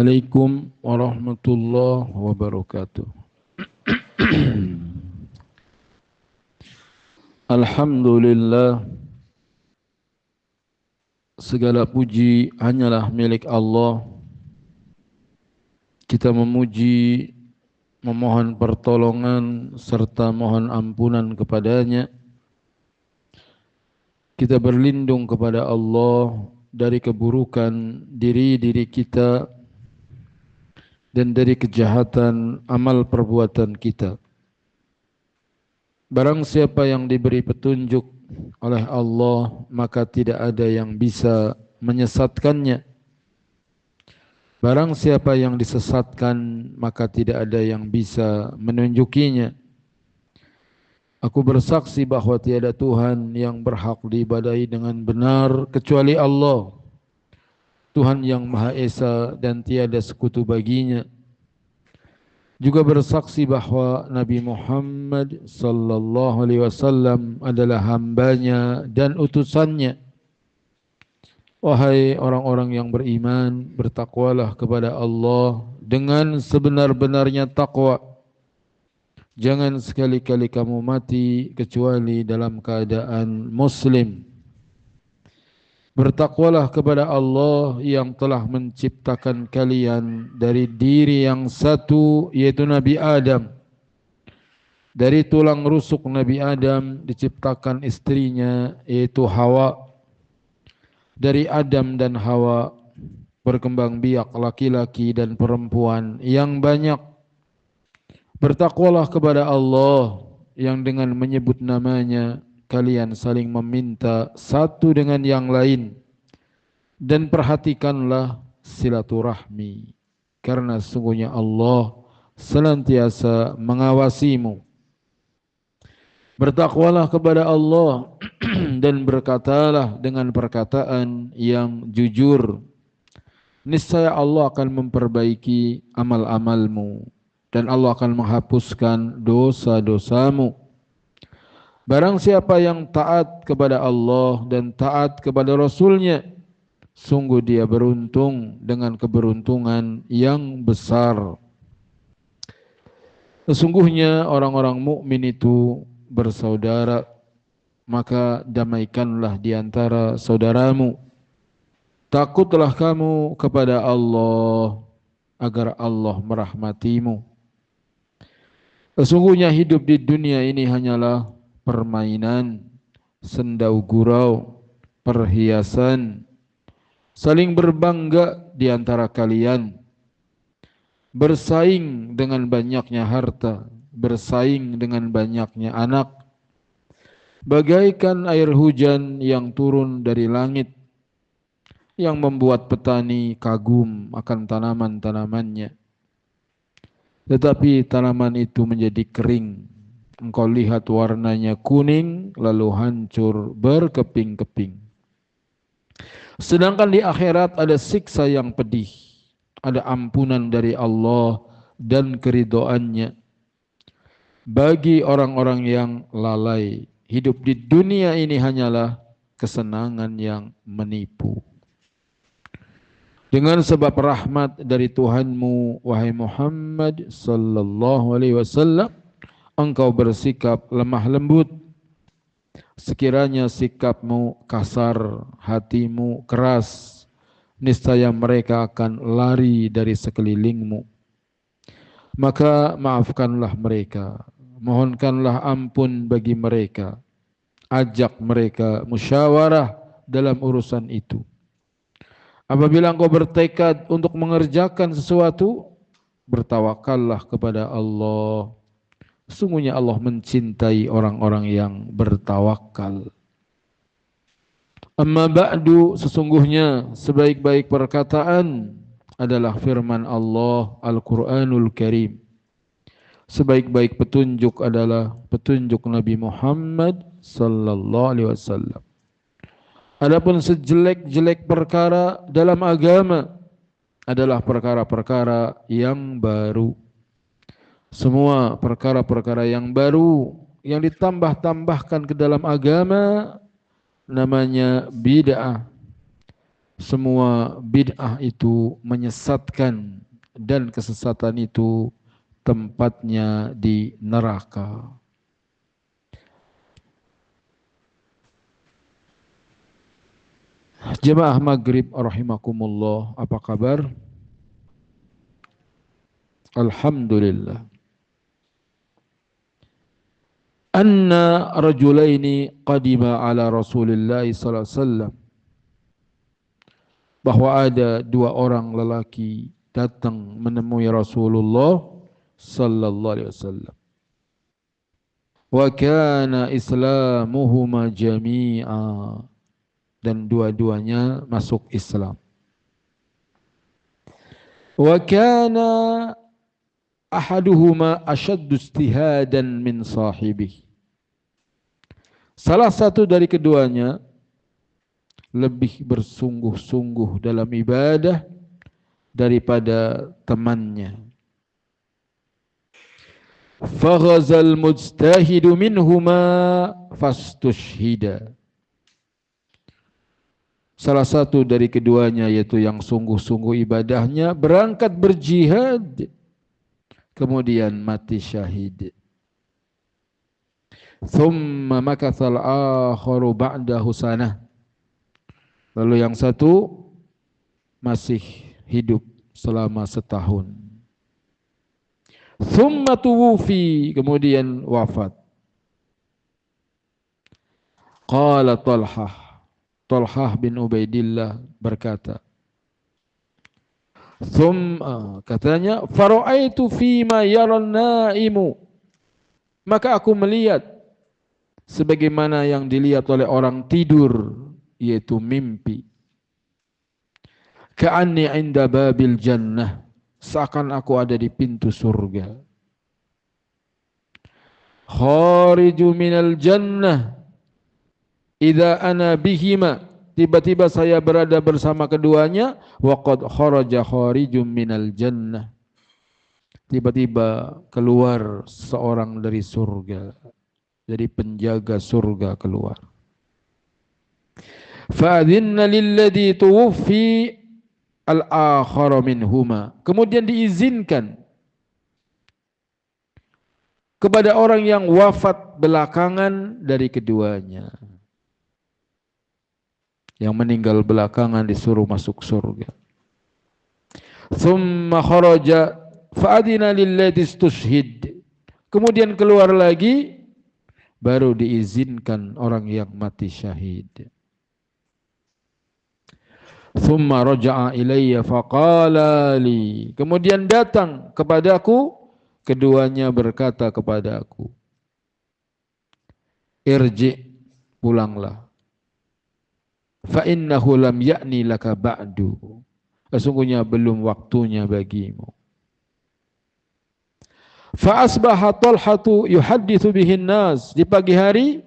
Assalamualaikum warahmatullahi wabarakatuh. Alhamdulillah, segala puji hanyalah milik Allah. Kita memuji, memohon pertolongan serta mohon ampunan kepadanya. Kita berlindung kepada Allah dari keburukan diri kita dan dari kejahatan amal perbuatan kita. Barang siapa yang diberi petunjuk oleh Allah, maka tidak ada yang bisa menyesatkannya. Barang siapa yang disesatkan, maka tidak ada yang bisa menunjukinya. Aku bersaksi bahwa tiada Tuhan yang berhak diibadahi dengan benar kecuali Allah, Tuhan yang Maha Esa dan tiada sekutu baginya. Juga bersaksi bahwa Nabi Muhammad sallallahu alaihi wasallam adalah hambanya dan utusannya. Wahai orang-orang yang beriman, bertakwalah kepada Allah dengan sebenar-benarnya takwa. Jangan sekali-kali kamu mati kecuali dalam keadaan muslim. Bertakwalah kepada Allah yang telah menciptakan kalian dari diri yang satu, yaitu Nabi Adam. Dari tulang rusuk Nabi Adam diciptakan istrinya, yaitu Hawa. Dari Adam dan Hawa berkembang biak laki-laki dan perempuan yang banyak. Bertakwalah kepada Allah yang dengan menyebut namanya kalian saling meminta satu dengan yang lain, dan perhatikanlah silaturahmi, karena sesungguhnya Allah senantiasa mengawasimu. Bertakwalah kepada Allah dan berkatalah dengan perkataan yang jujur. Niscaya Allah akan memperbaiki amal-amalmu dan Allah akan menghapuskan dosa-dosamu. Barang siapa yang taat kepada Allah dan taat kepada Rasul-Nya, sungguh dia beruntung dengan keberuntungan yang besar. Sesungguhnya orang-orang mukmin itu bersaudara, maka damaikanlah di antara saudaramu. Takutlah kamu kepada Allah agar Allah merahmatimu. Sesungguhnya hidup di dunia ini hanyalah permainan, sendau gurau, perhiasan, saling berbangga di antara kalian, bersaing dengan banyaknya harta, bersaing dengan banyaknya anak, bagaikan air hujan yang turun dari langit, yang membuat petani kagum akan tanaman-tanamannya. Tetapi tanaman itu menjadi kering. Engkau lihat warnanya kuning, lalu hancur berkeping-keping. Sedangkan di akhirat ada siksa yang pedih, ada ampunan dari Allah dan keridhoannya bagi orang-orang yang lalai. Hidup di dunia ini hanyalah kesenangan yang menipu. Dengan sebab rahmat dari Tuhanmu, wahai Muhammad sallallahu alaihi wasallam, engkau bersikap lemah lembut. Sekiranya sikapmu kasar, hatimu keras, niscaya mereka akan lari dari sekelilingmu. Maka maafkanlah mereka, mohonkanlah ampun bagi mereka, ajak mereka musyawarah dalam urusan itu. Apabila engkau bertekad untuk mengerjakan sesuatu, bertawakallah kepada Allah. Sungguhnya Allah mencintai orang-orang yang bertawakal. Amma ba'du, sesungguhnya sebaik-baik perkataan adalah firman Allah Al-Quranul Karim. Sebaik-baik petunjuk adalah petunjuk Nabi Muhammad sallallahu alaihi wasallam. Adapun sejelek-jelek perkara dalam agama adalah perkara-perkara yang baru. Semua perkara-perkara yang baru yang ditambah-tambahkan ke dalam agama namanya bid'ah. Semua bid'ah itu menyesatkan dan kesesatan itu tempatnya di neraka. Jemaah maghrib rahimakumullah, apa kabar? Alhamdulillah. Anna rajulaini qadima ala Rasulillah sallallahu alaihi wasallam, bahwa ada dua orang lelaki datang menemui Rasulullah sallallahu alaihi wasallam. Wa kana islamuhuma jami'a, dan dua-duanya masuk Islam. Wa kana ahaduhuma ashaddu ijtihadan min sahibih. Salah satu dari keduanya lebih bersungguh-sungguh dalam ibadah daripada temannya. Faghazal mujtahidu minhuma fastushhida. Salah satu dari keduanya, yaitu yang sungguh-sungguh ibadahnya, berangkat berjihad, kemudian mati syahid. Thumma makathal akharu ba'dahu sanah. Lalu yang satu masih hidup selama setahun. Thumma tuwufi, kemudian wafat. Qala Talhah bin Ubaidillah berkata, katanya, fara'aitu fima yaran naimu, maka aku melihat sebagaimana yang dilihat oleh orang tidur, yaitu mimpi. Ka'anni inda babil jannah, seakan aku ada di pintu surga. Khariju minal jannah idza ana bihima, tiba-tiba saya berada bersama keduanya. Wa qad kharaja kharijum minal jannah, tiba-tiba keluar seorang dari surga, jadi penjaga surga keluar. Fa'adhinna lilladhi tuwuffi al-akhara minhuma, kemudian diizinkan kepada orang yang wafat belakangan dari keduanya. Yang meninggal belakangan disuruh masuk surga. Thumma kharaja fa'adina lilladhi istushhid, kemudian keluar lagi, baru diizinkan orang yang mati syahid. Thumma raja'a ilayya faqala li, kemudian datang kepadaku, keduanya berkata kepadaku, irji, pulanglah. Fa innahu lam ya'ni laka ba'du, sesungguhnya belum waktunya bagimu. Fa asbaha Talhatu yuhadditsu bihin nas, di pagi hari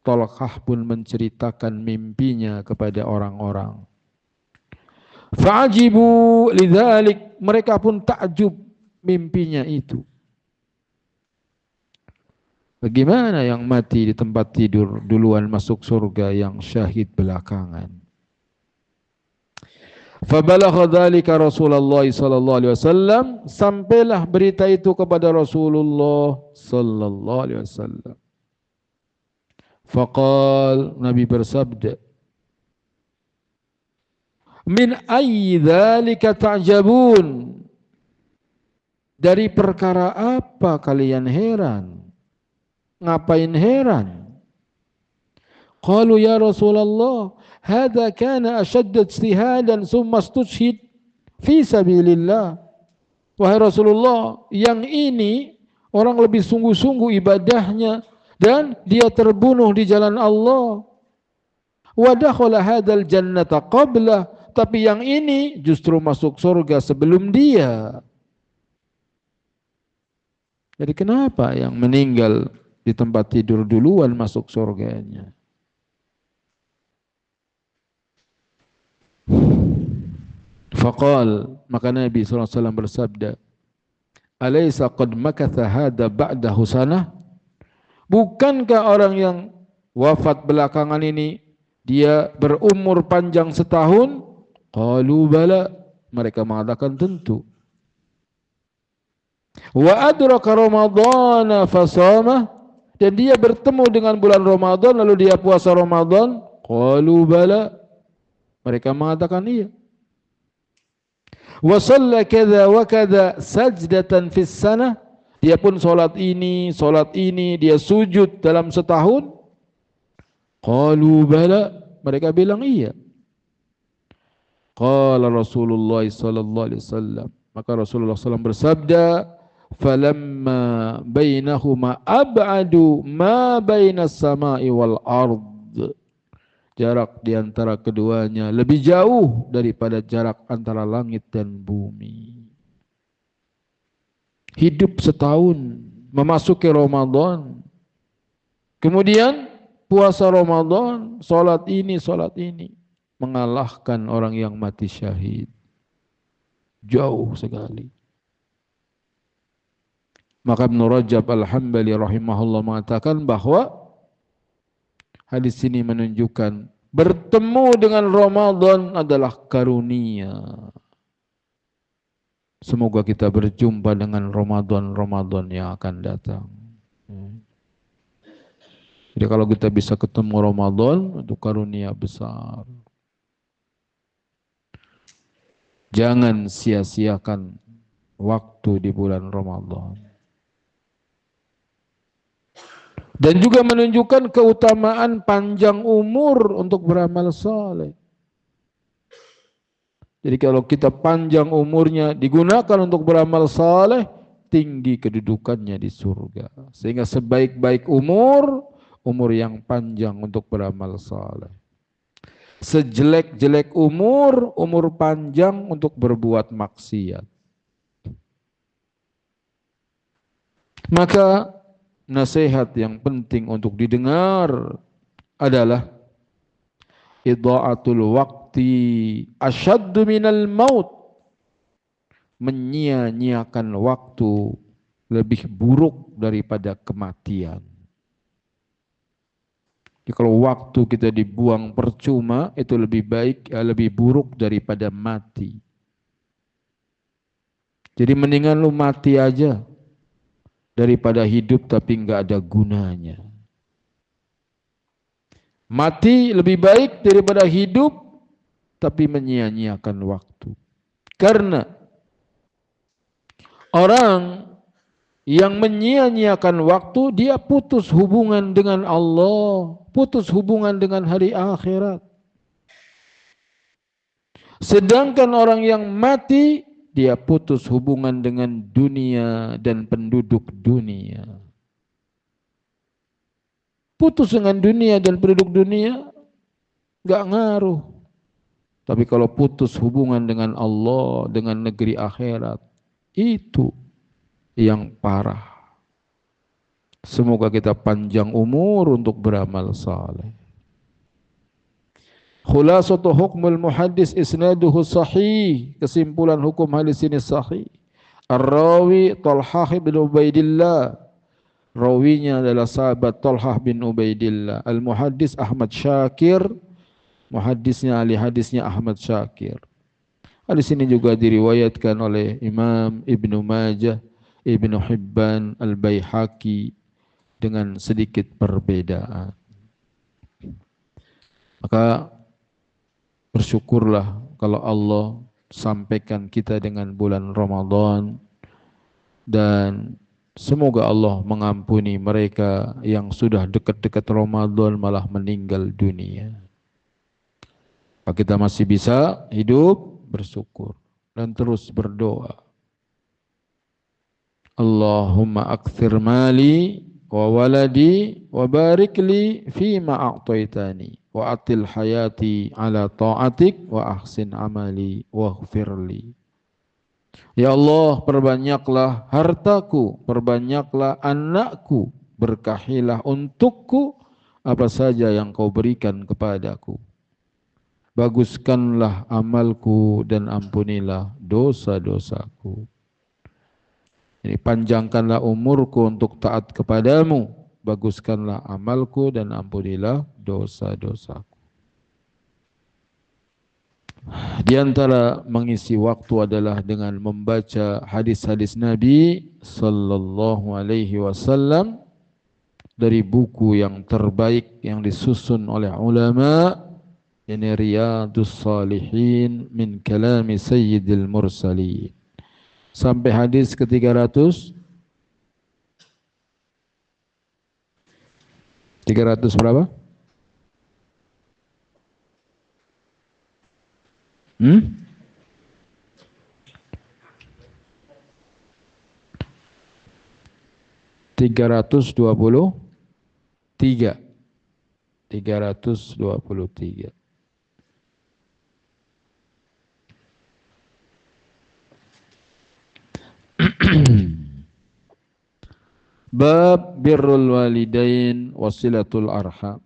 Talhah pun menceritakan mimpinya kepada orang-orang. Fa'ajibu lidzalik, mereka pun takjub mimpinya itu. Bagaimana yang mati di tempat tidur duluan masuk surga, yang syahid belakangan? Fabalagha dzalika Rasulullah sallallahu alaihi wasallam, sampailah berita itu kepada Rasulullah sallallahu alaihi wasallam. Faqal, Nabi bersabda, min ayyi dzalika ta'jabun, dari perkara apa kalian heran? Ngapain heran? Qalu ya Rasulullah, hadza kana ashadda ijtihadan summa istushhid fi sabilillah. Wahai Rasulullah, yang ini orang lebih sungguh-sungguh ibadahnya dan dia terbunuh di jalan Allah. Wa dakhala hadzal jannata qabla, tapi yang ini justru masuk surga sebelum dia. Jadi kenapa yang meninggal di tempat tidur duluan masuk surganya? Faqal, maka Nabi SAW bersabda, alaysa qad makatha hadha ba'dahu sanah, bukankah orang yang wafat belakangan ini dia berumur panjang setahun? Qalu bala, mereka mengatakan tentu. Wa adraka Ramadhana fasama, dan dia bertemu dengan bulan Ramadan lalu dia puasa Ramadan. Qalu bala, mereka mengatakan iya. Wa shalla kadza wa kadza sajdatan fis sanah, dia pun salat ini, dia sujud dalam setahun. Qalu bala, mereka bilang iya. Qala Rasulullah sallallahu alaihi wasallam, maka Rasulullah SAW bersabda, falamma bainahuma ab'adu ma bainas sama'i wal ard, jarak di antara keduanya lebih jauh daripada jarak antara langit dan bumi. Hidup setahun memasuki Ramadan, kemudian puasa Ramadan, salat ini, mengalahkan orang yang mati syahid. Jauh sekali. Maka Ibnu Rajab Al-Hambali rahimahullah mengatakan bahwa hadis ini menunjukkan bertemu dengan Ramadan adalah karunia. Semoga kita berjumpa dengan Ramadan yang akan datang. Jadi kalau kita bisa ketemu Ramadan, itu karunia besar. Jangan sia-siakan waktu di bulan Ramadan. Dan juga menunjukkan keutamaan panjang umur untuk beramal saleh. Jadi kalau kita panjang umurnya digunakan untuk beramal saleh, tinggi kedudukannya di surga. Sehingga sebaik-baik umur yang panjang untuk beramal saleh. Sejelek-jelek umur panjang untuk berbuat maksiat. Maka nasihat yang penting untuk didengar adalah idha'atul waqti asyaddu minal maut. Menyia-nyiakan waktu lebih buruk daripada kematian. Jadi kalau waktu kita dibuang percuma, itu lebih buruk daripada mati. Jadi mendingan lu mati aja daripada hidup tapi enggak ada gunanya. Mati lebih baik daripada hidup tapi menyia-nyiakan waktu. Karena orang yang menyia-nyiakan waktu, dia putus hubungan dengan Allah, putus hubungan dengan hari akhirat. Sedangkan orang yang mati, dia putus hubungan dengan dunia dan penduduk dunia. Putus dengan dunia dan penduduk dunia, gak ngaruh. Tapi kalau putus hubungan dengan Allah, dengan negeri akhirat, itu yang parah. Semoga kita panjang umur untuk beramal saleh. Khulasatu hukmul muhaddis isnaduhu sahih. Kesimpulan hukum hadis ini sahih. Ar-rawi Talhah bin Ubaidillah. Rawinya adalah sahabat Talhah bin Ubaidillah. Al-muhaddis Ahmad Syakir. Muhaddisnya ahli hadisnya Ahmad Syakir. Hadis ini juga diriwayatkan oleh Imam Ibnu Majah, Ibnu Hibban, Al-Baihaqi dengan sedikit perbedaan. Maka bersyukurlah kalau Allah sampaikan kita dengan bulan Ramadan, dan semoga Allah mengampuni mereka yang sudah dekat-dekat Ramadan malah meninggal dunia. Kalau kita masih bisa hidup, bersyukur dan terus berdoa. Allahumma akthir mali wa waladi wa barik li fima a'taitani wa atil hayati ala ta'atik wa ahsin amali wa ghfirli. Ya Allah, perbanyaklah hartaku, perbanyaklah anakku, berkahilah untukku apa saja yang kau berikan kepadaku. Baguskanlah amalku dan ampunilah dosa-dosaku. Jadi panjangkanlah umurku untuk taat kepadamu, baguskanlah amalku dan ampunilah dosa-dosaku. Di antara mengisi waktu adalah dengan membaca hadis-hadis Nabi sallallahu alaihi wasallam dari buku yang terbaik yang disusun oleh ulama, ini Riyadhus Shalihin min kalami Sayyidil Mursalin. Sampai hadis ke-300. 300 berapa? 323. 323. Bab birrul walidain wasilatul arham.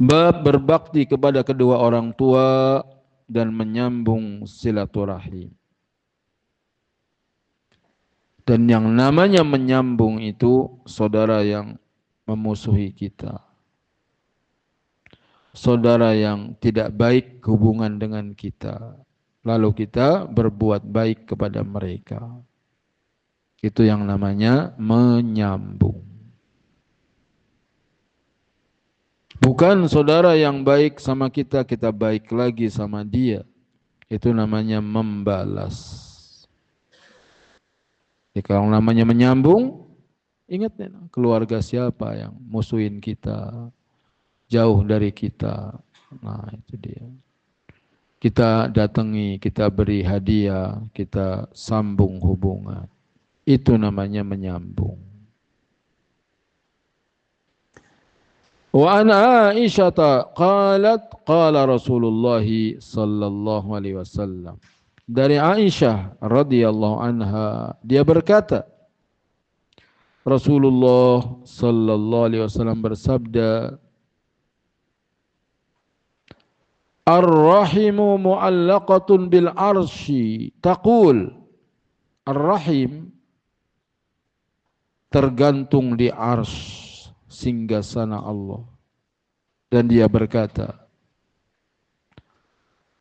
Bab berbakti kepada kedua orang tua dan menyambung silaturahim. Dan yang namanya menyambung itu saudara yang memusuhi kita, saudara yang tidak baik hubungan dengan kita, lalu kita berbuat baik kepada mereka. Itu yang namanya menyambung. Bukan saudara yang baik sama kita, kita baik lagi sama dia. Itu namanya membalas. Jadi kalau namanya menyambung, ingat keluarga siapa yang musuhin kita, jauh dari kita. Nah itu dia. Kita datangi, kita beri hadiah, kita sambung hubungan. Itu namanya menyambung. Wa an Aisyah qalat qala Rasulullah sallallahu alaihi wasallam. Dari Aisyah radhiyallahu anha, dia berkata, Rasulullah sallallahu alaihi wasallam bersabda, Ar-rahimu mu'allaqatun bil arsy. Taqul, ar-rahim tergantung di arsy singgasana Allah. Dan dia berkata,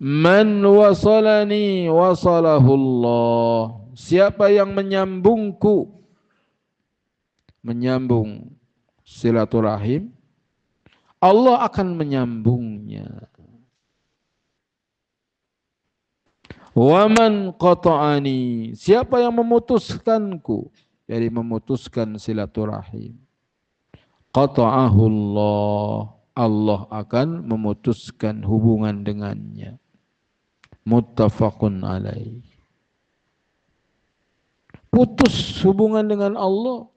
Man wasalani wasalahullah. Siapa yang menyambungku, menyambung silaturahim, Allah akan menyambungnya. Waman qata'ani. Siapa yang memutuskanku, jadi memutuskan silaturahim, qata'ahullah. Allah akan memutuskan hubungan dengannya. Muttafaqun alaih. Putus hubungan dengan Allah,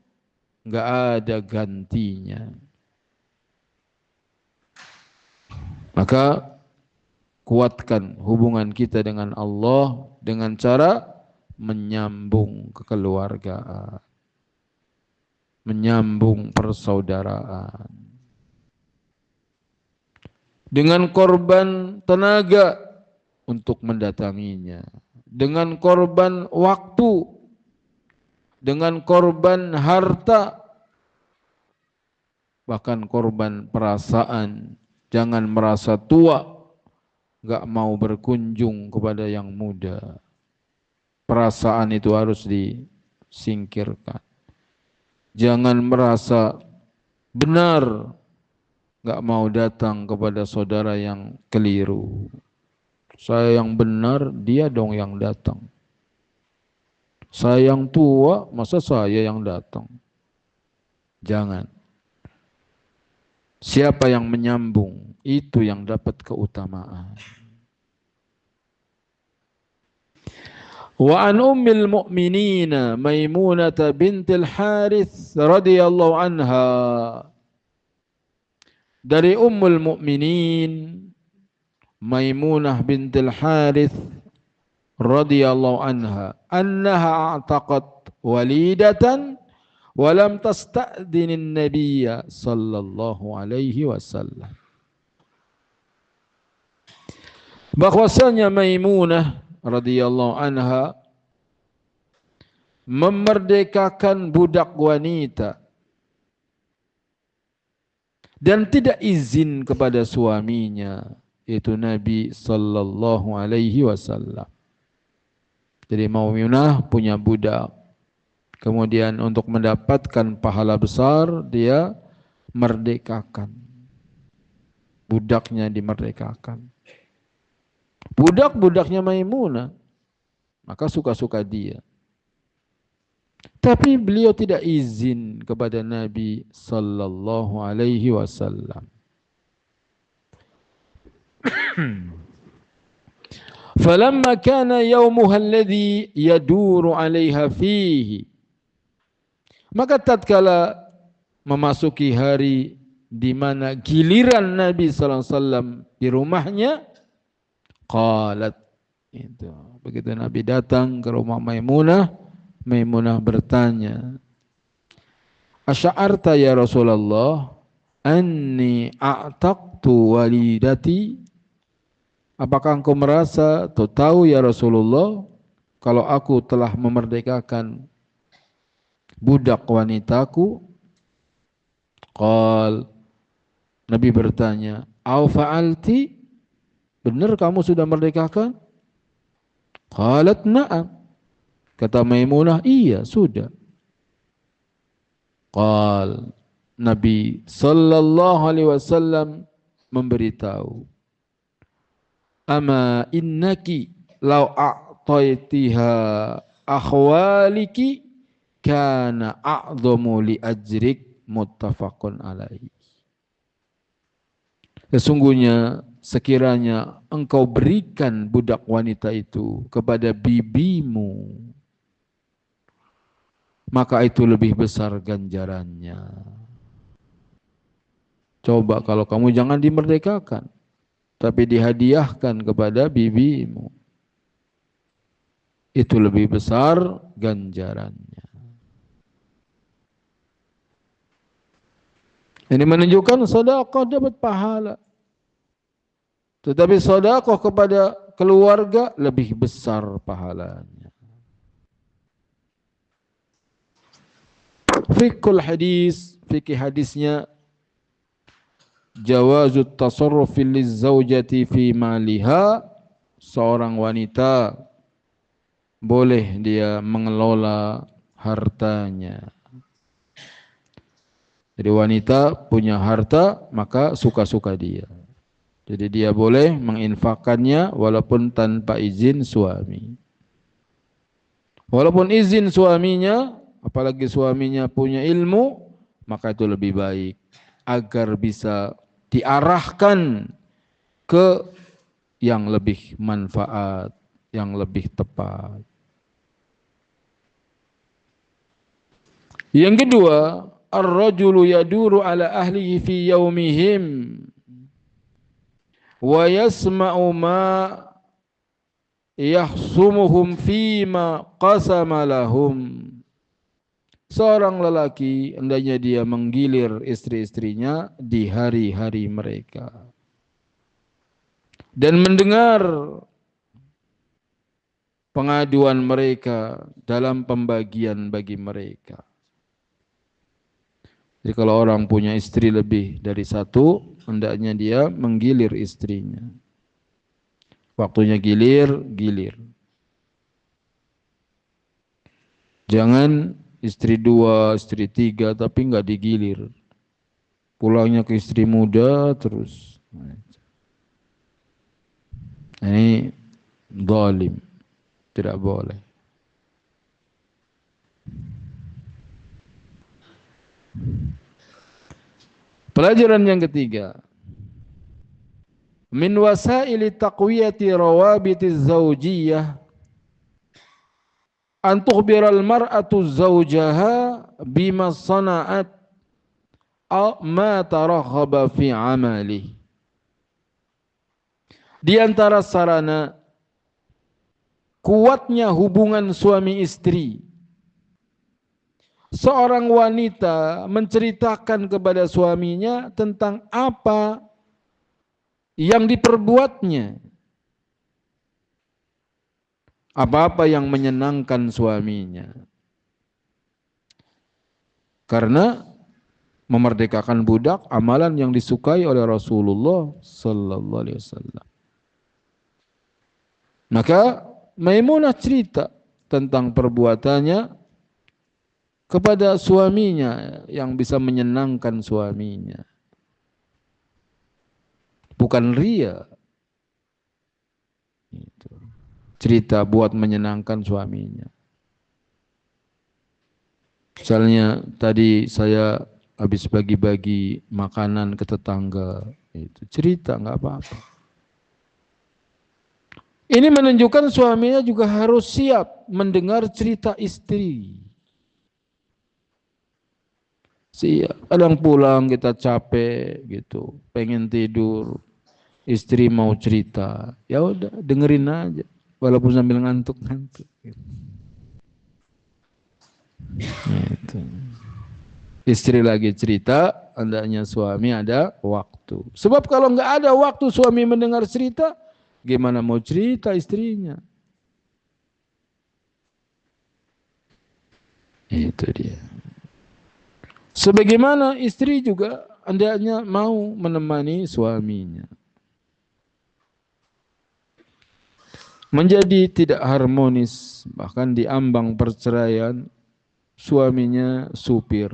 enggak ada gantinya. Maka kuatkan hubungan kita dengan Allah dengan cara menyambung kekeluargaan, menyambung persaudaraan. Dengan korban tenaga untuk mendatanginya, dengan korban waktu, dengan korban harta, bahkan korban perasaan. Jangan merasa tua, gak mau berkunjung kepada yang muda. Perasaan itu harus disingkirkan. Jangan merasa benar, gak mau datang kepada saudara yang keliru. Saya yang benar, dia dong yang datang. Saya yang tua, masa saya yang datang? Jangan. Siapa yang menyambung, itu yang dapat keutamaan. Wa an ummil mu'minina Maimunah bintil Harith radhiyallahu anha. Dari ummul mu'minin Maimunah bintil Harith radhiyallahu anha, annaha a'taqat walidatan walam tasta'dinin nabiyya sallallahu alaihi wasallam. Bahwasanya Maimunah radhiyallahu anha memerdekakan budak wanita dan tidak izin kepada suaminya, yaitu Nabi sallallahu alaihi wasallam. Jadi Maimunah punya budak. Kemudian untuk mendapatkan pahala besar dia merdekakan. Budaknya dimerdekakan. Budak-budaknya Maimunah, maka suka-suka dia. Tapi beliau tidak izin kepada Nabi sallallahu alaihi wasallam. Falamma kana yaumuha alladhi yaduru 'alaiha fihi. Maka tatkala memasuki hari di mana giliran Nabi sallallahu alaihi wasallam di rumahnya, qalat, itu begitu Nabi datang ke rumah Maimunah, Maimunah bertanya, "Asy'arta ya Rasulullah anni a'taqtu walidati?" Apakah engkau merasa atau tahu ya Rasulullah kalau aku telah memerdekakan budak wanitaku? Qal, Nabi bertanya, "Au fa'alti?" Benar kamu sudah merdekakan? Qalat na'am. Kata Maimunah, iya sudah. Qal, Nabi sallallahu alaihi wasallam memberitahu, "Ama innaki law a'taitiha akhwaliki kana a'dhamu li ajrik." Muttafaqun alaihi. Sesungguhnya sekiranya engkau berikan budak wanita itu kepada bibimu, maka itu lebih besar ganjarannya. Coba kalau kamu jangan dimerdekakan, tapi dihadiahkan kepada bibimu, itu lebih besar ganjarannya. Ini menunjukkan sedekah dapat pahala. Tetapi sedekah kepada keluarga lebih besar pahalanya. Fikul hadis, fikih hadisnya, jawazut tasarrufi lizaujati fi maliha, seorang wanita boleh dia mengelola hartanya. Jadi wanita punya harta, maka suka-suka dia. Jadi dia boleh menginfakkannya walaupun tanpa izin suami. Walaupun izin suaminya, apalagi suaminya punya ilmu, maka itu lebih baik agar bisa diarahkan ke yang lebih manfaat, yang lebih tepat. Yang kedua, ar-rajulu yaduru ala ahlihi fi yaumihim wa yasma'u ma yahsumuhum fima qasama lahum. Seorang lelaki hendaknya dia menggilir istri-istrinya di hari-hari mereka dan mendengar pengaduan mereka dalam pembagian bagi mereka. Jadi kalau orang punya istri lebih dari satu, hendaknya dia menggilir istrinya. Waktunya gilir, gilir. Jangan istri dua, istri tiga, tapi enggak digilir. Pulangnya ke istri muda terus. Ini zalim. Tidak boleh. Pelajaran yang ketiga, min wasaili taqwiyati rawabitiz zawjiyah an tukhbiral mar'atu zawjaha bima sana'at aw ma taraghaba fi amali. Di antara sarana kuatnya hubungan suami istri, seorang wanita menceritakan kepada suaminya tentang apa yang diperbuatnya, apa-apa yang menyenangkan suaminya. Karena memerdekakan budak, amalan yang disukai oleh Rasulullah sallallahu alaihi wasallam. Maka Maimunah cerita tentang perbuatannya kepada suaminya yang bisa menyenangkan suaminya. Bukan ria. Cerita buat menyenangkan suaminya. Misalnya tadi saya habis bagi-bagi makanan ke tetangga. Itu cerita, nggak apa-apa. Ini menunjukkan suaminya juga harus siap mendengar cerita istri. Siap. Kadang pulang kita capek gitu, pengen tidur, istri mau cerita, ya udah dengerin aja, walaupun sambil ngantuk-ngantuk. Gitu. Istri lagi cerita, hendaknya suami ada waktu. Sebab kalau nggak ada waktu suami mendengar cerita, gimana mau cerita istrinya? Itu dia. Sebagaimana istri juga hendaknya mau menemani suaminya. Menjadi tidak harmonis, bahkan di ambang perceraian, suaminya supir,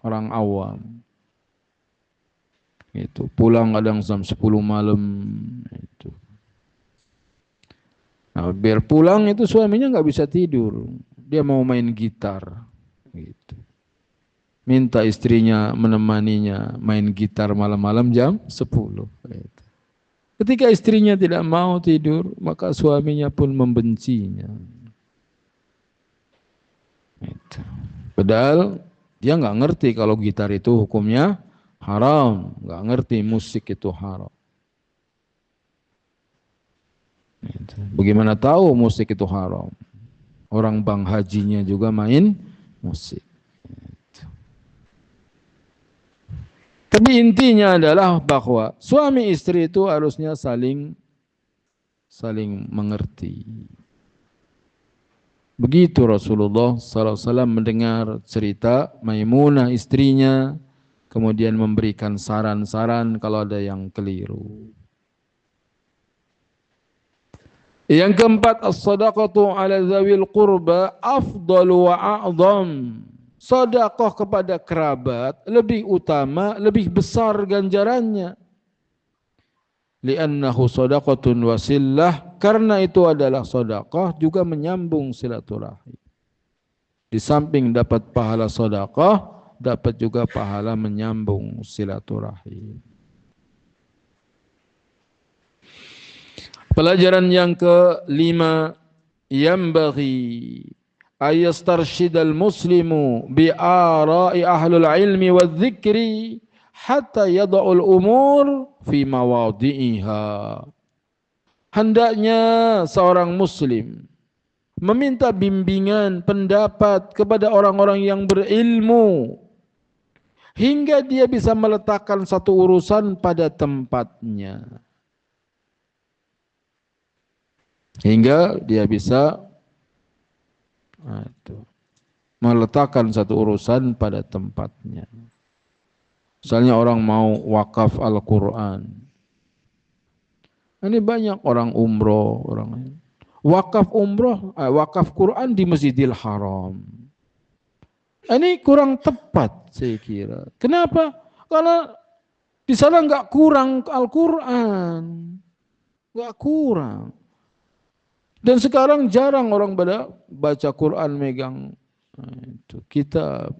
orang awam. Itu pulang kadang jam 10 malam. Itu. Nah, biar pulang itu suaminya nggak bisa tidur, dia mau main gitar. Gitu. Minta istrinya menemaninya main gitar malam-malam jam 10. Gitu. Ketika istrinya tidak mau tidur, maka suaminya pun membencinya. Itu. Padahal dia nggak ngerti kalau gitar itu hukumnya haram, nggak ngerti musik itu haram. Itu. Bagaimana tahu musik itu haram? Orang bang hajinya juga main musik. Itu. Tapi intinya adalah bahwa suami istri itu harusnya saling mengerti. Begitu Rasulullah SAW mendengar cerita Maimunah istrinya, kemudian memberikan saran-saran kalau ada yang keliru. Yang keempat, as-sadaqatu ala dzawil qurba afdalu wa a'zam. Sedekah kepada kerabat lebih utama, lebih besar ganjarannya. Li'annahu sadaqatun wasillah, karena itu adalah sedekah juga menyambung silaturahim. Di samping dapat pahala sedekah, dapat juga pahala menyambung silaturahim. Pelajaran yang kelima, yambaghi ayastarshidal muslimu bi'ara'i ahlul ilmi wa dzikri hatta yada'ul umur fi mawadhi'iha. Hendaknya seorang muslim meminta bimbingan pendapat kepada orang-orang yang berilmu hingga dia bisa meletakkan satu urusan pada tempatnya. Hingga dia bisa meletakkan satu urusan pada tempatnya. Misalnya orang mau wakaf Al-Quran. Ini banyak orang umroh, orang wakaf umroh, wakaf Quran di Masjidil Haram. Ini kurang tepat saya kira. Kenapa? Karena di sana nggak kurang Al-Quran, nggak kurang. Dan sekarang jarang orang baca Quran megang itu kitab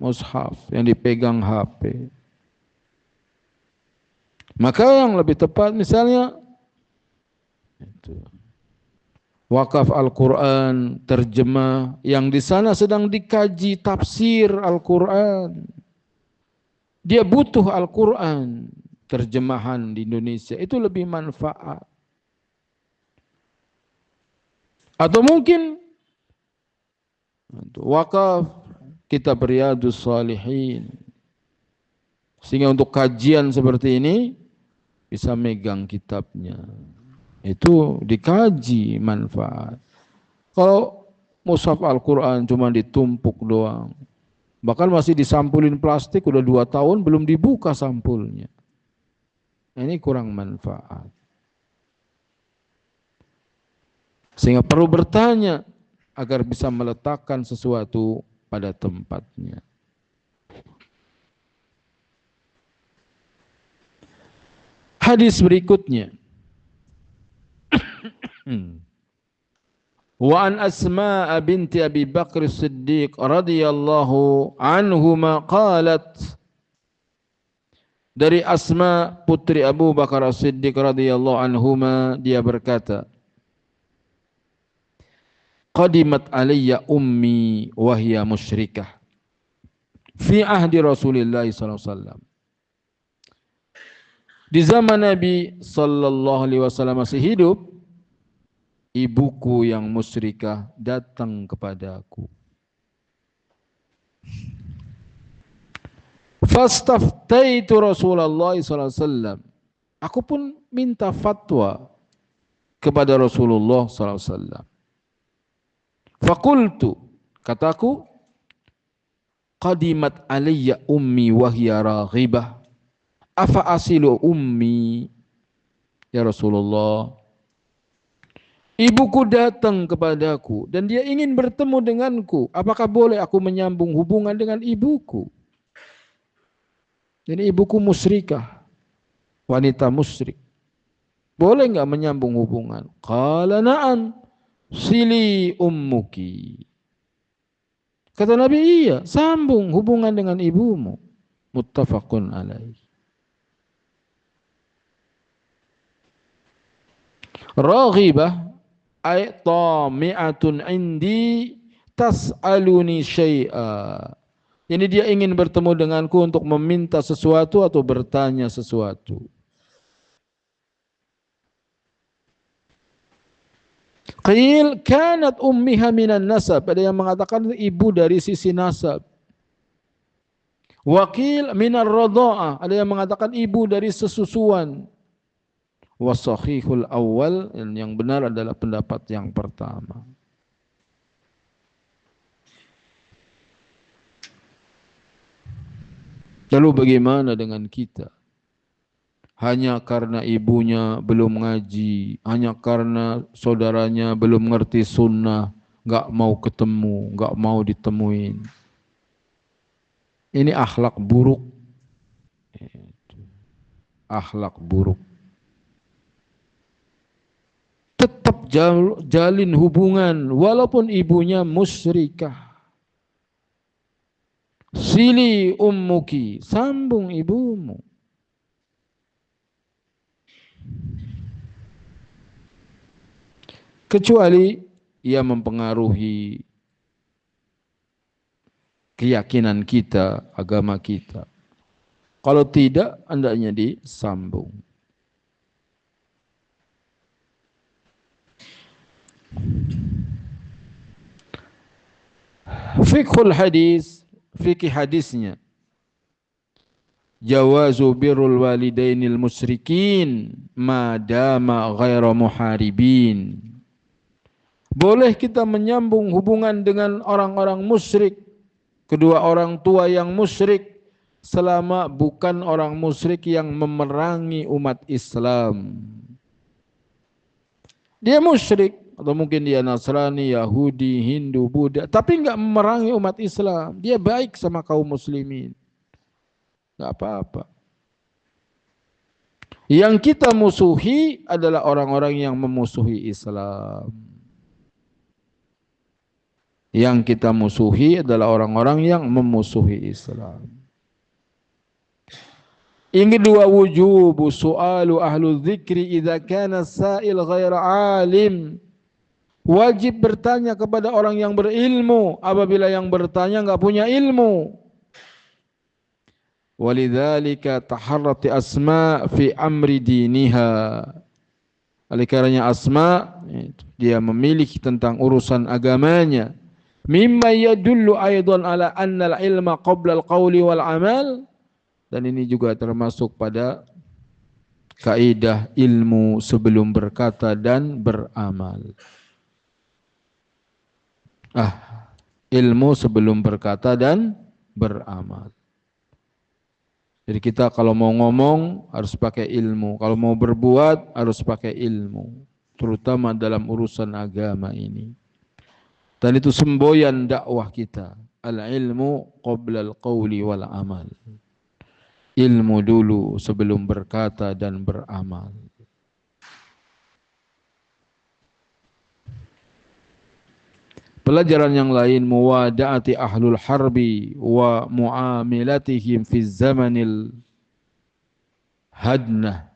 mushaf yang dipegang HP. Maka yang lebih tepat misalnya itu wakaf Al-Quran terjemah yang di sana sedang dikaji tafsir Al-Quran. Dia butuh Al-Quran terjemahan di Indonesia itu lebih manfaat. Atau mungkin wakaf kitab Riyadhus Shalihin. Sehingga untuk kajian seperti ini bisa megang kitabnya. Itu dikaji manfaat. Kalau mushaf Al-Quran cuma ditumpuk doang. Bahkan masih disampulin plastik, udah 2 tahun belum dibuka sampulnya. Ini kurang manfaat. Sehingga perlu bertanya agar bisa meletakkan sesuatu pada tempatnya. Hadis berikutnya. Wa an Asma binti Abi Bakr As-Siddiq radhiyallahu anhuma qalat, dari Asma putri Abu Bakar As-Siddiq radhiyallahu anhuma, dia berkata, qadimat alayya ummi wa hiya musyrikah fi ahdi Rasulillah sallallahu alaihi wasallam. Di zaman Nabi sallallahu alaihi wasallam masih hidup, ibuku yang musyrikah datang kepadaku. Fastaftaitu Rasulullah sallallahu alaihi wasallam. Aku pun minta fatwa kepada Rasulullah sallallahu alaihi wasallam. Fakultu, kataku, qadimat alayya ummi wa hiya raghibah, afa asilu ummi. Ya Rasulullah, ibuku datang kepadaku dan dia ingin bertemu denganku, apakah boleh aku menyambung hubungan dengan ibuku? Jadi ibuku musyrikah, wanita musyrik, boleh enggak menyambung hubungan? Qala na'am sili ummuki. Kata Nabi, iya, sambung hubungan dengan ibumu. Muttafaqun alaih. Raghibah ay tami'atun indi tas'aluni syai'a. Jadi dia ingin bertemu denganku untuk meminta sesuatu atau bertanya sesuatu. Qil kanat ummiha minan nasab, ada yang mengatakan ibu dari sisi nasab. Waqil minar radha'ah, ada yang mengatakan ibu dari sesusuan. Wasahihul awal, yang benar adalah pendapat yang pertama. Lalu bagaimana dengan kita? Hanya karena ibunya belum ngaji, hanya karena saudaranya belum ngerti sunnah, nggak mau ketemu, nggak mau ditemuin. Ini akhlak buruk. Akhlak buruk. Tetap jalin hubungan walaupun ibunya musyrikah. Sili ummuki, sambung ibumu. Kecuali ia mempengaruhi keyakinan kita, agama kita. Kalau tidak, hendaknya disambung. Fiqhul hadis, fikih hadisnya. Jawazu birrul walidainil musyrikin madama ghaira muharibin. Boleh kita menyambung hubungan dengan orang-orang musyrik, kedua orang tua yang musyrik, selama bukan orang musyrik yang memerangi umat Islam. Dia musyrik, atau mungkin dia Nasrani, Yahudi, Hindu, Buddha, tapi enggak memerangi umat Islam. Dia baik sama kaum muslimin. Enggak apa-apa. Yang kita musuhi adalah orang-orang yang memusuhi Islam. Yang kita musuhi adalah orang-orang yang memusuhi Islam. Yang kedua, wujubu su'alu ahlu dzikri idza kana sa'il ghaira alim. Wajib bertanya kepada orang yang berilmu apabila yang bertanya enggak punya ilmu. Walidzalika taharrati Asma fi amri diniha. Oleh karenanya Asma, dia memilih tentang urusan agamanya. Mimma yadullu aidan ala anna al-ilma qabla al-qawli wal amal. Dan ini juga termasuk pada kaidah ilmu sebelum berkata dan beramal. Ilmu sebelum berkata dan beramal. Jadi kita kalau mau ngomong harus pakai ilmu, kalau mau berbuat harus pakai ilmu, terutama dalam urusan agama ini. Dan itu semboyan dakwah kita. Al-ilmu qabla al-qawli wal amal. Ilmu dulu sebelum berkata dan beramal. Pelajaran yang lain, muwada'ati ahlul harbi wa muamilatihim fi zamanil hadnah.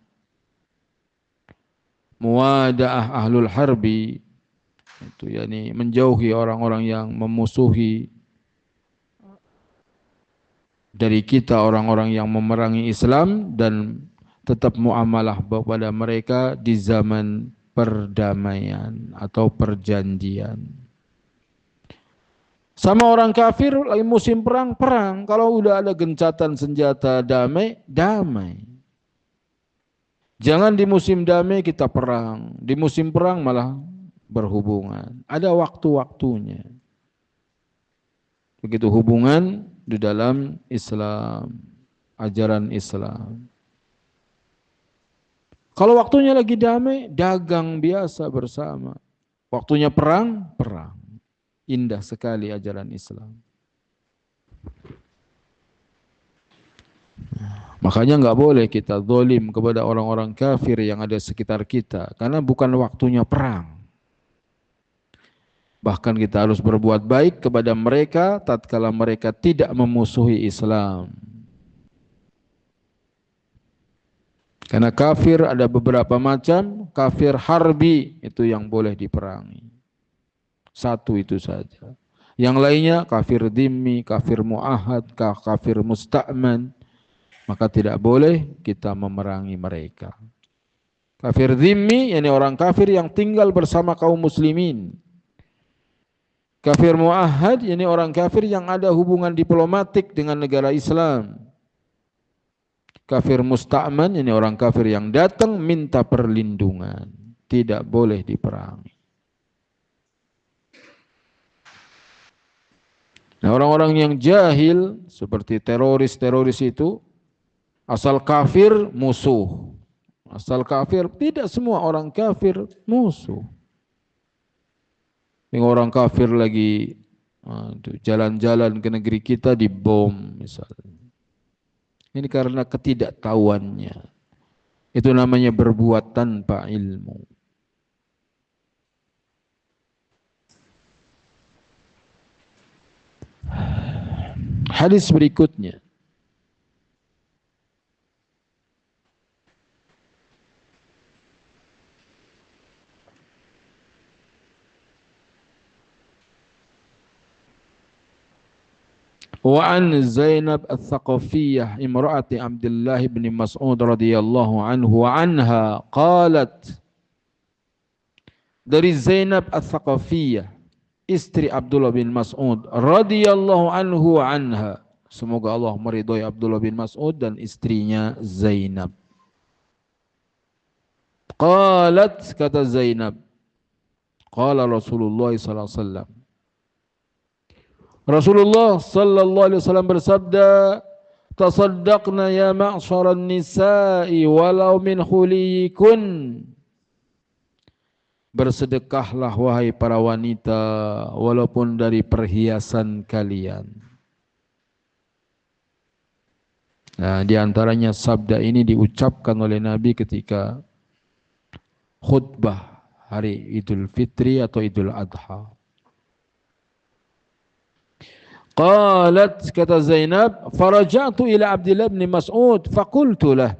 Muwada'ah ahlul harbi itu yakni menjauhi orang-orang yang memusuhi dari kita, orang-orang yang memerangi Islam, dan tetap muamalah kepada mereka di zaman perdamaian atau perjanjian. Sama orang kafir lagi musim perang, perang. Kalau udah ada gencatan senjata damai, damai. Jangan di musim damai kita perang, di musim perang malah berhubungan. Ada waktu-waktunya. Begitu hubungan di dalam Islam, ajaran Islam. Kalau waktunya lagi damai, dagang biasa bersama. Waktunya perang, perang. Indah sekali ajaran Islam. Makanya nggak boleh kita zalim kepada orang-orang kafir yang ada sekitar kita, karena bukan waktunya perang. Bahkan kita harus berbuat baik kepada mereka tatkala mereka tidak memusuhi Islam. Karena kafir ada beberapa macam, kafir harbi itu yang boleh diperangi. Satu itu saja. Yang lainnya kafir dhimmi, kafir mu'ahad, kafir musta'man. Maka tidak boleh kita memerangi mereka. Kafir dhimmi, yakni orang kafir yang tinggal bersama kaum muslimin. Kafir mu'ahad, yakni orang kafir yang ada hubungan diplomatik dengan negara Islam. Kafir musta'man, yakni orang kafir yang datang minta perlindungan. Tidak boleh diperangi. Nah, orang-orang yang jahil seperti teroris-teroris itu asal kafir musuh. Asal kafir, tidak semua orang kafir musuh. Yang orang kafir lagi jalan-jalan ke negeri kita dibom misalnya. Ini karena ketidaktahuannya. Itu namanya berbuat tanpa ilmu. Hadis berikutnya. Wa an Zainab al-Thaqafiyyah imra'ati Abdullah bin Mas'ud radhiyallahu anhu wa anha qalat, dari Zainab al-Thaqafiyyah istri Abdullah bin Mas'ud radhiyallahu anhu wa anha, semoga Allah meridhai Abdullah bin Mas'ud dan istrinya Zainab. Qalat, kata Zainab, qala Rasulullah sallallahu alaihi wasallam, Rasulullah sallallahu alaihi wasallam bersabda, tasaddaqna ya ma'syaran nisa'i walau min khuliyikun. Bersedekahlah wahai para wanita walaupun dari perhiasan kalian. Nah, di antaranya sabda ini diucapkan oleh Nabi ketika khutbah hari Idul Fitri atau Idul Adha. Qalat, kata Zainab, faraja'tu ila Abdullah bin Mas'ud faqultu lah.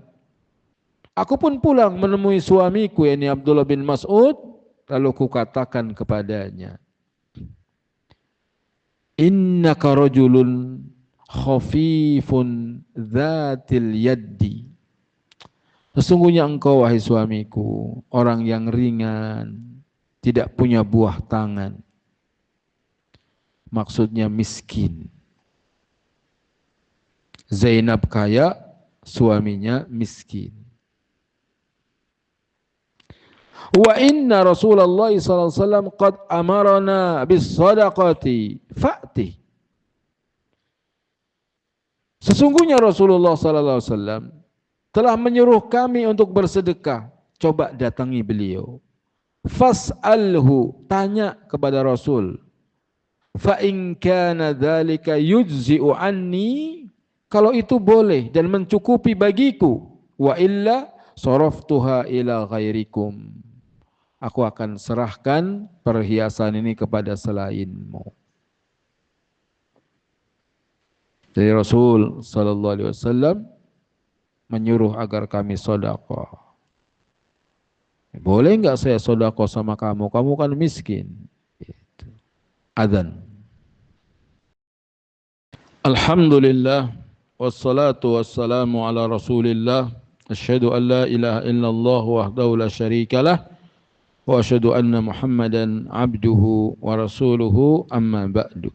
Aku pun pulang menemui suamiku, yakni Abdullah bin Mas'ud, lalu kukatakan kepadanya, innaka rajulun khafifun dzatil yaddi. Sesungguhnya engkau, wahai suamiku, orang yang ringan, tidak punya buah tangan. Maksudnya miskin. Zainab kaya, suaminya miskin. Wa inna Rasulullah sallallahu alaihi wasallam qad amarna bis sadaqati fa'ti. Sesungguhnya Rasulullah sallallahu alaihi wasallam telah menyuruh kami untuk bersedekah. Coba datangi beliau. Fas'alhu, tanya kepada Rasul. Fa in kana dzalika yujzi'u anni, kalau itu boleh dan mencukupi bagiku. Wa illa saraftuha ila ghairikum. Aku akan serahkan perhiasan ini kepada selainmu. Jadi Rasul sallallahu alaihi wasallam menyuruh agar kami sedekah. Boleh enggak saya sedekah sama kamu? Kamu kan miskin. Adzan. Alhamdulillah wassalatu wassalamu ala Rasulillah. Asyhadu an la ilaha illallah wahdahu la syarikalah wa asyhadu anna Muhammadan abduhu wa rasuluhu amma ba'du.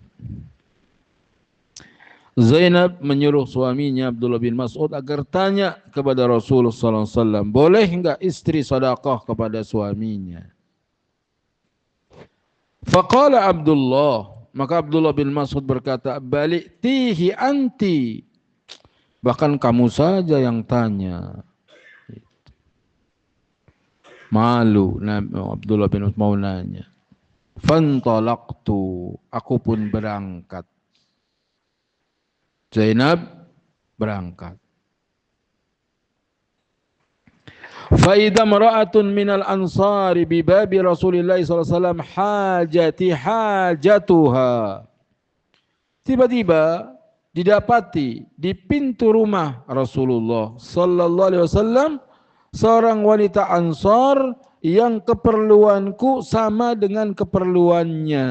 Zainab menyuruh suaminya Abdullah bin Mas'ud agar tanya kepada Rasulullah sallallahu alaihi wasallam, boleh enggak istri sedekah kepada suaminya? Faqala Abdullah, maka Abdullah bin Mas'ud berkata, balik tihi anti, bahkan kamu saja yang tanya. Malu Abdullah bin Mas'ud mau nanya. Fantalaqtu, aku pun berangkat. Zainab berangkat. Faida mara'atun minal ansari bibabi Rasulullah SAW hajatuha. Tiba-tiba didapati di pintu rumah Rasulullah sallallahu alaihi wasallam seorang wanita Ansar yang keperluanku sama dengan keperluannya.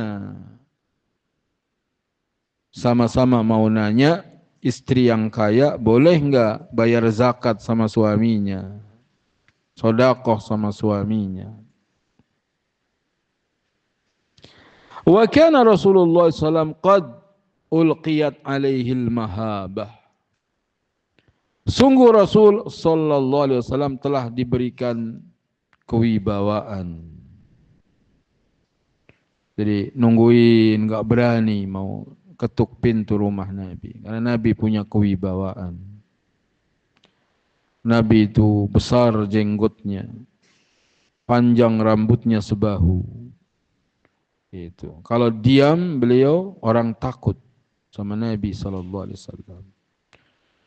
Sama-sama mau nanya, istri yang kaya boleh enggak bayar zakat sama suaminya? Sedekah sama suaminya. Wa kana Rasulullah sallallahu qad ulqiyat alaihi al-mahabah. Sungguh Rasul sallallahu alaihi wasallam telah diberikan kewibawaan. Jadi nungguin, enggak berani mau ketuk pintu rumah Nabi karena Nabi punya kewibawaan. Nabi itu besar jenggotnya, panjang rambutnya sebahu. Itu. Kalau diam beliau orang takut sama Nabi sallallahu alaihi wasallam.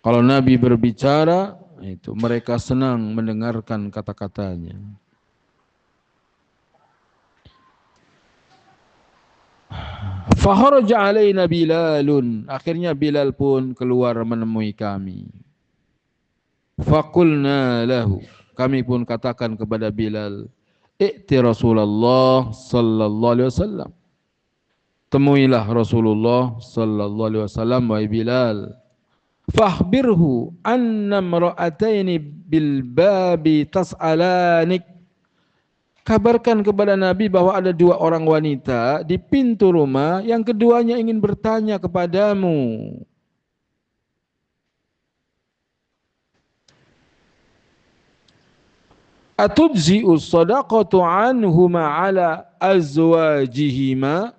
Kalau Nabi berbicara, itu mereka senang mendengarkan kata-katanya. Fakharaja alaina Bilalun, akhirnya Bilal pun keluar menemui kami. Faqulna lahu, kami pun katakan kepada Bilal, i'ti Rasulullah sallallahu alaihi wasallam. Temuilah Rasulullah sallallahu alaihi wasallam wahai Bilal. Fakhbirhu anna imra'ataini bil babi tas'alanik. Kabarkan kepada Nabi bahwa ada dua orang wanita di pintu rumah yang keduanya ingin bertanya kepadamu. Atujzi'u sadaqatu anhuma ala azwajihima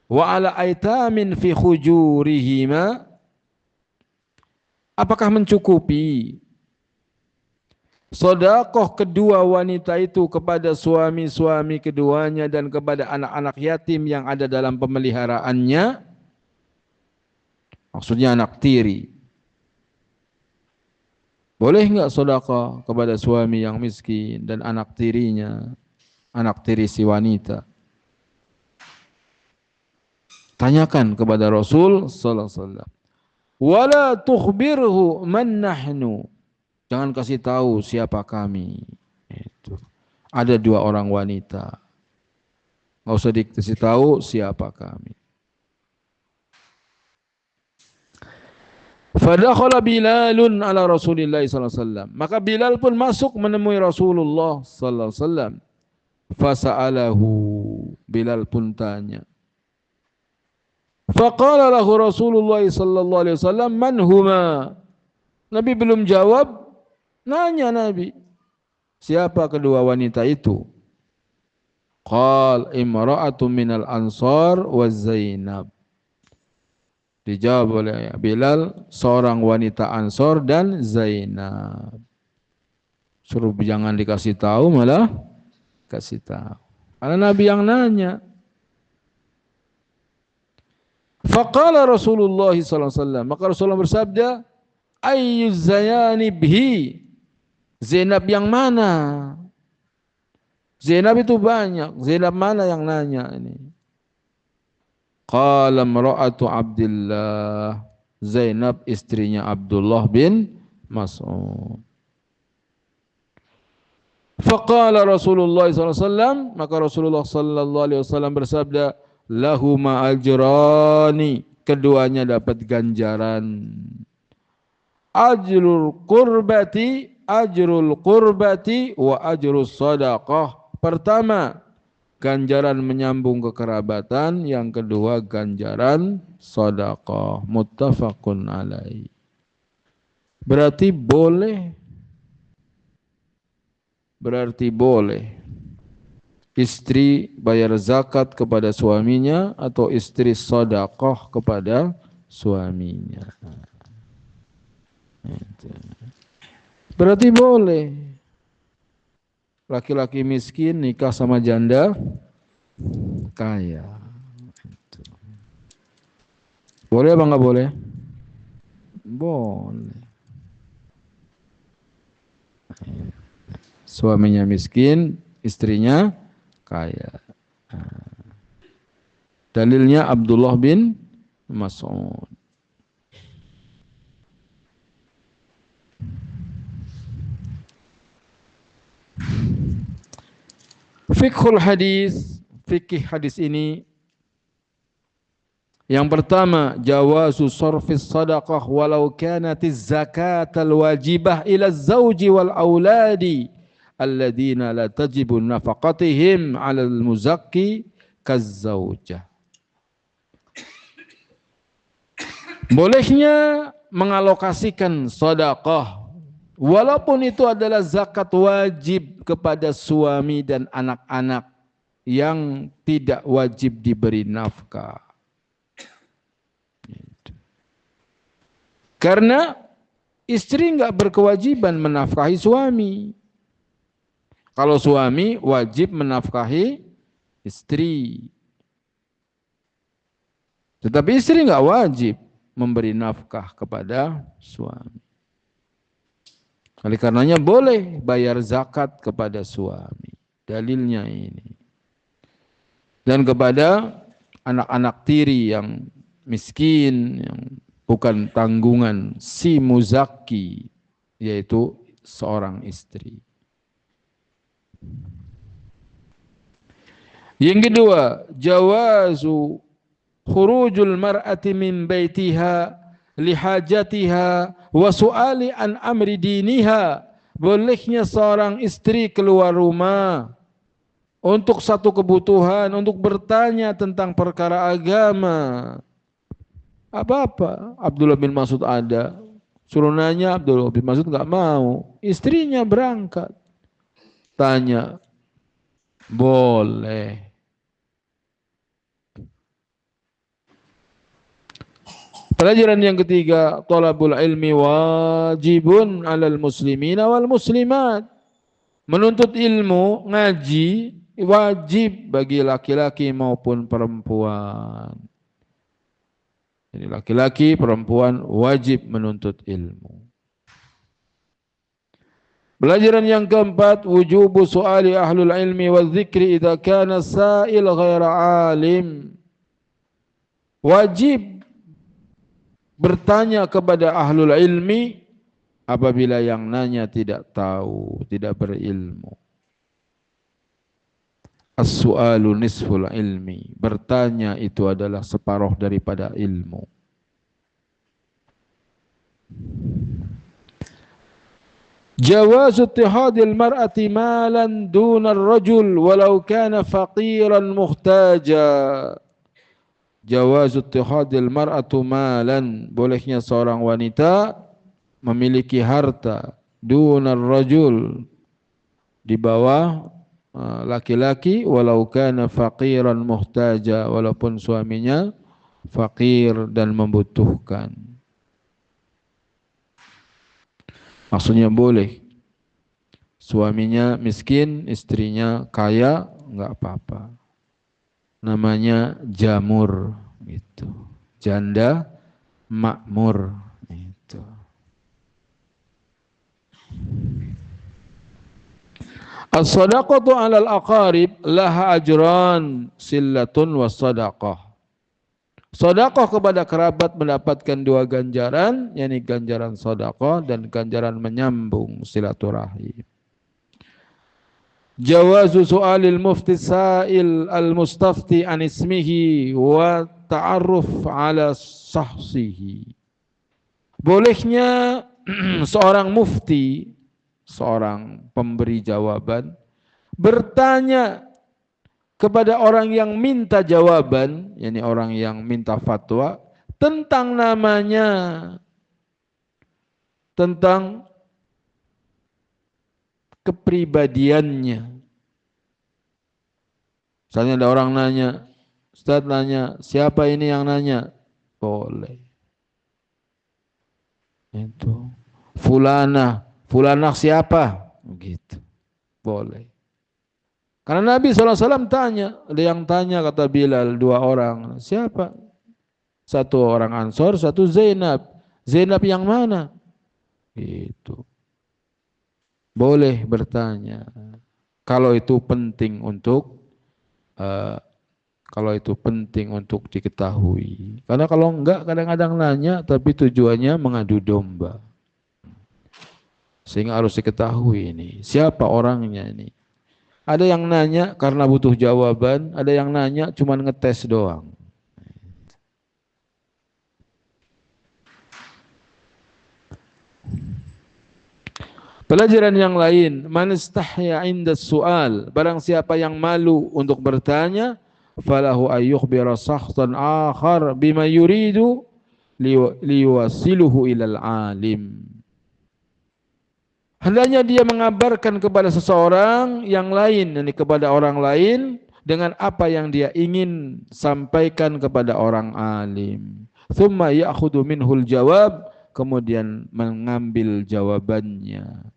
wa ala aitamin fi khujurihima. Apakah mencukupi sedekah kedua wanita itu kepada suami-suami keduanya dan kepada anak-anak yatim yang ada dalam pemeliharaannya? Maksudnya anak tiri. Boleh enggak sedekah kepada suami yang miskin dan anak tirinya, anak tiri si wanita? Tanyakan kepada Rasul sallallahu alaihi wasallam. Wala tukhbirhu man nahnu. Jangan kasih tahu siapa kami. Itu. Ada dua orang wanita. Enggak usah dikasih tahu siapa kami. Fadakhala Bilalun ala Rasulillah sallallahu alaihi wasallam. Maka Bilal pun masuk menemui Rasulullah sallallahu alaihi wasallam. Fasa'alahu, Bilal pun tanya. Faqala lahu Rasulullah sallallahu alaihi wasallam, man huma? Nabi belum jawab, nanya Nabi, siapa kedua wanita itu? Qal imra'atu minal ansar wa Zainab. Dijawab oleh Bilal, seorang wanita Ansor dan Zainab. Suruh jangan dikasih tahu, malah kasih tahu. Karena Nabi yang nanya. Faqala Rasulullah SAW. Maka Rasulullah bersabda, Ayyuz zayani bihi. Zainab yang mana? Zainab itu banyak. Zainab mana yang nanya ini? Qala imra'atu Abdullah. Zainab istrinya Abdullah bin Mas'ud. Faqala Rasulullah SAW. Maka Rasulullah SAW bersabda, lahuma ajrani. Keduanya dapat ganjaran. Ajrul qurbati wa ajrus sadaqah. Pertama, ganjaran menyambung kekerabatan. Yang kedua, ganjaran sedekah. Muttafaqun alaih. Berarti boleh istri bayar zakat kepada suaminya atau istri sedekah kepada suaminya. Berarti boleh. Laki-laki miskin nikah sama janda kaya. Boleh apa enggak boleh? Boleh. Suaminya miskin, istrinya kaya. Dalilnya Abdullah bin Mas'ud. Fiqhul hadis, fikih hadis ini yang pertama, jawazu sarfis sadaqah walau kanatiz zakatal wajibah ila zawji wal auladi alladhina la tajibu nafaqatihim 'alal muzakki kazzawjah. Bolehnya mengalokasikan sedekah walaupun itu adalah zakat wajib kepada suami dan anak-anak yang tidak wajib diberi nafkah. Karena istri enggak berkewajiban menafkahi suami. Kalau suami wajib menafkahi istri. Tetapi istri enggak wajib memberi nafkah kepada suami. Oleh karenanya boleh bayar zakat kepada suami. Dalilnya ini. Dan kepada anak-anak tiri yang miskin, yang bukan tanggungan si muzakki, yaitu seorang istri. Yang kedua, jawazu khurujul mar'ati min baitiha lihajatiha wa su'ali an amri diniha. Bolehnya seorang istri keluar rumah untuk satu kebutuhan, untuk bertanya tentang perkara agama. Apa-apa, Abdullah bin Mas'ud ada. Suruh nanya, Abdullah bin Mas'ud enggak mau. Istrinya berangkat. Tanya. Boleh. Pelajaran yang ketiga, talabul ilmi wajibun 'alal muslimina wal muslimat. Menuntut ilmu, ngaji wajib bagi laki-laki maupun perempuan. Jadi laki-laki, perempuan wajib menuntut ilmu. Pelajaran yang keempat, wujubu su'ali ahlul ilmi wa dzikri idza kana sa'il ghaira alim. Wajib bertanya kepada ahlul ilmi apabila yang nanya tidak tahu, tidak berilmu. As-su'alu nisful ilmi. Bertanya itu adalah separuh daripada ilmu. Jawazu ittihadil mar'ati malan dunar rajul walau kana faqiran muhtaja. Jawazu ittihadil mar'atu malan. Bolehnya seorang wanita memiliki harta dunar rajul, di bawah laki-laki, walau kana faqiran muhtaja, walaupun suaminya fakir dan membutuhkan. Maksudnya boleh. Suaminya miskin, istrinya kaya, enggak apa-apa. Namanya jamur gitu. Janda makmur itu. As-sadaqatu 'alal aqarib laha ajran sillatun was sadaqah. Sedekah kepada kerabat mendapatkan 2 ganjaran, yakni ganjaran sedekah dan ganjaran menyambung silaturahim. Jawazu su'alil mufti sa'il al-mustafti an ismihi wa ta'arruf ala sahsihi. Bolehnya seorang mufti, seorang pemberi jawaban, bertanya kepada orang yang minta jawaban, yakni orang yang minta fatwa, tentang namanya, tentang kepribadiannya. Misalnya ada orang nanya, Ustaz nanya, siapa ini yang nanya? Boleh. Itu. Fulanah siapa? Begitu. Boleh. Karena Nabi SAW tanya, ada yang tanya kata Bilal 2 orang, siapa? 1 orang Ansor, 1 Zainab. Zainab yang mana? Itu. Boleh bertanya. Kalau itu penting untuk diketahui. Karena kalau enggak kadang-kadang nanya tapi tujuannya mengadu domba. Sehingga harus diketahui ini, siapa orangnya ini. Ada yang nanya karena butuh jawaban, ada yang nanya cuma ngetes doang. Pelajaran yang lain, man istahya 'inda su'al, barang siapa yang malu untuk bertanya, falahu ayyukhbira sakhtan akhar bima yuridu liwasiluhu ilal alim. Hendaknya dia mengabarkan kepada seseorang yang lain, yakni kepada orang lain dengan apa yang dia ingin sampaikan kepada orang alim. Tsumma ya'khudhu minhul jawab, kemudian mengambil jawabannya.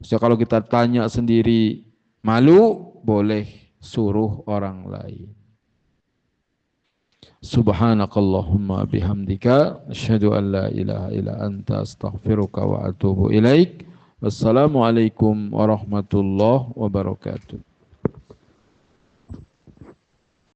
So, kalau kita tanya sendiri malu, boleh suruh orang lain. Subhanakallahumma bihamdika asyhadu an la ilaha illa anta astaghfiruka wa atubu ilaik. Wassalamualaikum warahmatullahi wabarakatuh.